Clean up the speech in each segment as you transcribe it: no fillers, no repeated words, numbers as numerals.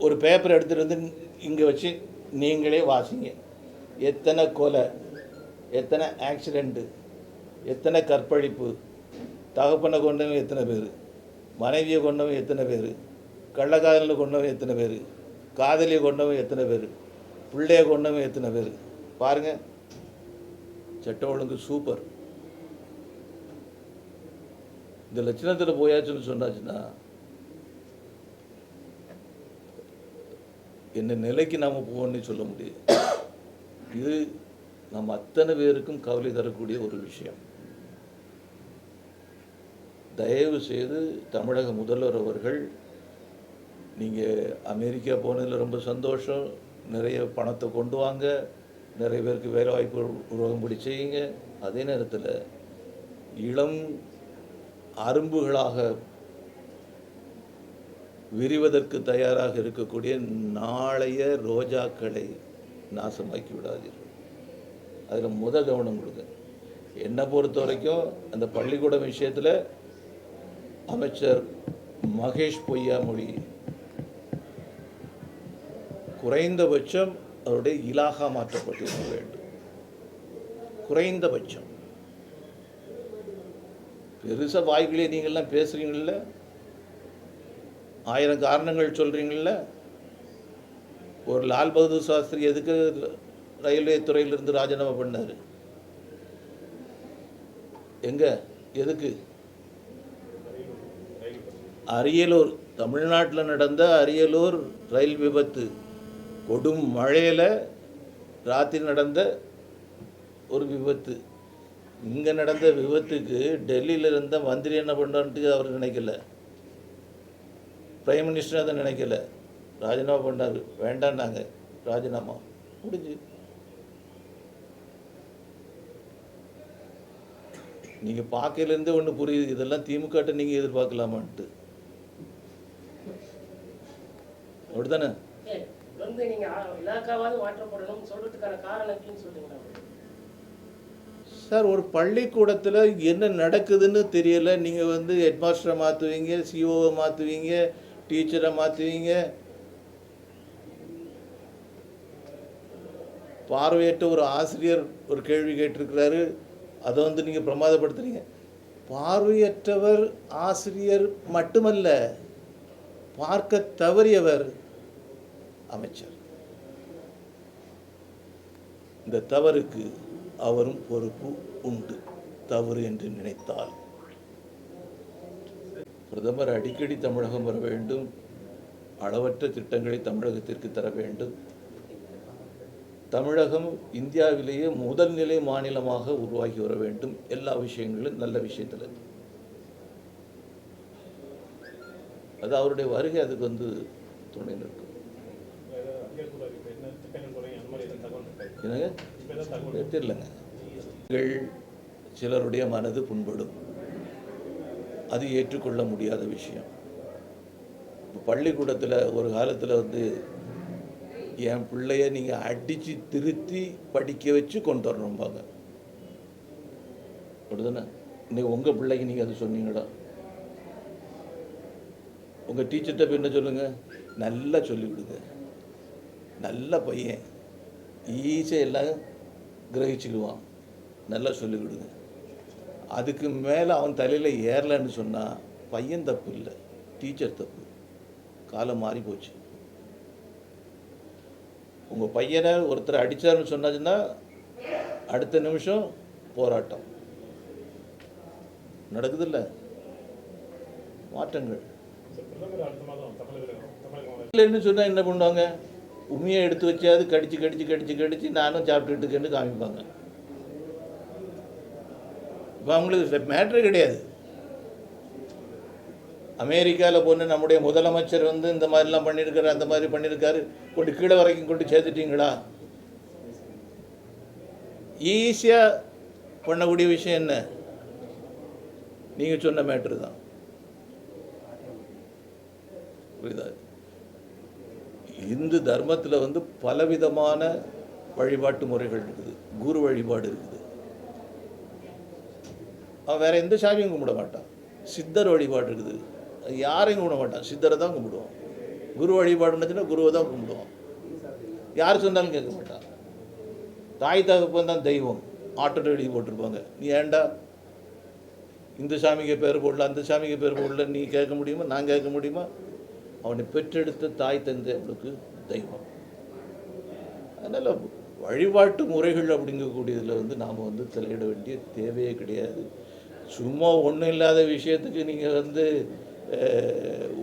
ஒரு பேப்பர் எடுத்துகிட்டு வந்து இங்கே வச்சு நீங்களே வாசிங்க. எத்தனை கொலை, எத்தனை ஆக்சிடெண்ட்டு, எத்தனை கற்பழிப்பு, தகப்பனை கொண்டவன் எத்தனை பேர், மனைவியை கொண்டவன் எத்தனை பேர், கள்ளக்காதலில் கொண்டவன் எத்தனை பேர், காதலியை கொண்டவன் எத்தனை பேர், பிள்ளையை கொண்டவன் எத்தனை பேர். பாருங்கள், சட்டம் ஒழுங்கு சூப்பர். இந்த லட்சணத்தில் போயாச்சுன்னு சொன்னாச்சுன்னா என்ன நிலைக்கு நாம் போகணும்னு சொல்ல முடியும். இது நம்ம அத்தனை பேருக்கும் கவலை தரக்கூடிய ஒரு விஷயம். தயவு செய்து தமிழக முதல்வர் அவர்கள், நீங்கள் அமெரிக்கா போனதில் ரொம்ப சந்தோஷம், நிறைய பணத்தை கொண்டு வாங்க, நிறைய பேருக்கு வேலை வாய்ப்பு உருவாகும்படி செய்யுங்க. அதே நேரத்தில் இளம் அரும்புகளாக விரிவதற்கு தயாராக இருக்கக்கூடிய நாளைய ரோஜாக்களை நாசமாக்கி விடாதீர்கள். அதில் முதல் கவனம் கொடுங்க. என்னை பொறுத்த வரைக்கும் அந்த பள்ளிக்கூடம் விஷயத்தில் அமைச்சர் மகேஷ் பொய்யாமொழி குறைந்தபட்சம் அவருடைய இலாகா மாற்றப்பட்டிருக்க வேண்டும். குறைந்தபட்சம். பெருசாக வாய்களே நீங்கள்லாம் பேசுகிறீங்கள, 1000 காரணங்கள் சொல்கிறீங்கள. ஒரு லால் பகதூர் சாஸ்திரி எதுக்கு ரயில்வே துறையிலிருந்து ராஜினாமா பண்ணார்? எங்கே, எதுக்கு? அரியலூர், தமிழ்நாட்டில் நடந்த அரியலூர் ரயில் விபத்து, கொடும் மழையில் ராத்திரி நடந்த ஒரு விபத்து. இங்கே நடந்த விபத்துக்கு டெல்லியில் இருந்த மந்திரி என்ன பண்ணான்ட்டு அவர் நினைக்கல, பிரைம் மினிஸ்டர் அதை நினைக்கல, ராஜினாமா பண்ணார். வேண்டான்னாங்க, ராஜினாமா முடிஞ்சு. நீங்கள் பார்க்கலேருந்தே ஒன்று புரியுது, இதெல்லாம் திமுகட்ட நீங்கள் எதிர்பார்க்கலாமான்ட்டு. அப்படித்தானே சார்? ஒரு பள்ளிக்கூடத்தில் என்ன நடக்குதுன்னு தெரியல. நீங்கள் ஹெட் மாஸ்டரை மாற்றுவீங்க, சிஓவை மாற்றுவீங்க, டீச்சரை மாற்றுவீங்க. பார்வையற்ற ஒரு ஆசிரியர் ஒரு கேள்வி கேட்டிருக்கிறாரு, அதை நீங்கள் பிரமாதப்படுத்துறீங்க. பார்வையற்றவர் ஆசிரியர் மட்டுமல்ல, பார்க்க தவறியவர் அமைச்சர். இந்த தவறுக்கு அவரும் பொறுப்பு உண்டு, தவறு என்று நினைத்தால். பிரதமர் அடிக்கடி தமிழகம் வர வேண்டும், அளவற்ற திட்டங்களை தமிழகத்திற்கு தர வேண்டும். தமிழகம் இந்தியாவிலேயே முதல் நிலை மாநிலமாக உருவாகி வர வேண்டும், எல்லா விஷயங்களும் நல்ல விஷயத்தில். அது அவருடைய வருகை அதுக்கு துணை நிற்கும். என்னங்க தெரியலங்க. சிலருடைய மனது புண்படும், அது ஏற்றுக்கொள்ள முடியாத விஷயம். பள்ளிக்கூடத்தில் ஒரு காலத்தில் என் பிள்ளைய நீங்கள் அடித்து திருத்தி படிக்க வச்சு கொண்டு வரணும்பாங்க. அப்படிதானே? இன்னைக்கு உங்கள் பிள்ளைக்கு நீங்கள் அது சொன்னீங்களா? உங்கள் டீச்சர்கிட்ட போய் என்ன சொல்லுங்கள், நல்லா சொல்லிக் கொடுங்க, நல்ல பையன், ஈஸியாக எல்லாம் கிரகிச்சுக்குவான், நல்லா சொல்லிக் கொடுங்க. அதுக்கு மேலே அவன் தலையில் ஏறலைன்னு சொன்னால் பையன் தப்பு இல்லை, டீச்சர் தப்பு. காலம் மாறி போச்சு. உங்கள் பையனை ஒருத்தர் அடித்தார்னு சொன்னாச்சுன்னா அடுத்த நிமிஷம் போராட்டம் நடக்குதில்ல. மாற்றங்கள் இல்லைன்னு சொன்னால் என்ன பண்ணுவாங்க? உண்மையை எடுத்து வச்சாது கடிச்சு கடிச்சு கடிச்சு கடிச்சு நானும் சாப்பிட்டுட்டு இருக்கேன்னு காமிப்பாங்க. இப்போ அவங்களுக்கு மேட்ரே கிடையாது. அமெரிக்காவில் போன நம்முடைய முதலமைச்சர் இந்த மாதிரிலாம் பண்ணியிருக்காரு, அந்த மாதிரி பண்ணியிருக்காரு, கொண்டு கீழே வரைக்கும் கொண்டு சேர்த்துட்டீங்களா? ஈஸியாக பண்ணக்கூடிய விஷயம் என்ன? நீங்கள் சொன்ன மேட்ரு தான். புரியுதா? இந்து தர்மத்தில் பலவிதமான வழிபாட்டு முறைகள் இருக்குது. குரு வழிபாடு இருக்குது. அவன் வேற எந்த சாமியும் கும்பிட மாட்டான். சித்தர் வழிபாடு இருக்குது. யாரையும் கும்பிட மாட்டான், சித்தரை தான் கும்பிடுவான். குரு வழிபாடுனுச்சுன்னா குருவை தான் கும்பிடுவோம். யார் சொன்னாலும் கேட்க மாட்டான். தாய் தகப்பன் தான் தெய்வம் ஆட்டோட எழுதி போட்டிருப்பாங்க. நீ ஏன்டா இந்த சாமிக்கு பேர் போடல அந்த சாமிக்கு பேர் போடல நீ கேட்க முடியுமா? நான் கேட்க முடியுமா? அவனை பெற்றெடுத்த தாய் தந்தை அவளுக்கு தெய்வம். அதனால் வழிபாட்டு முறைகள் அப்படிங்கக்கூடியதில் நாம் தலையிட வேண்டிய தேவையே கிடையாது. சும்மா ஒன்றும் இல்லாத விஷயத்துக்கு நீங்கள்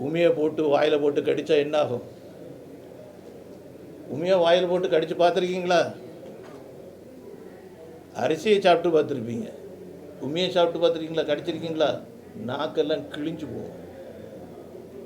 உமியை போட்டு வாயில் போட்டு கடித்தா என்ன ஆகும்? உமியை வாயில் போட்டு கடித்து பார்த்துருக்கீங்களா? அரிசியை சாப்பிட்டு பார்த்துருப்பீங்க. உமியை சாப்பிட்டு பார்த்துருக்கீங்களா? கடிச்சிருக்கீங்களா? நாக்கெல்லாம் கிழிஞ்சு போகும்.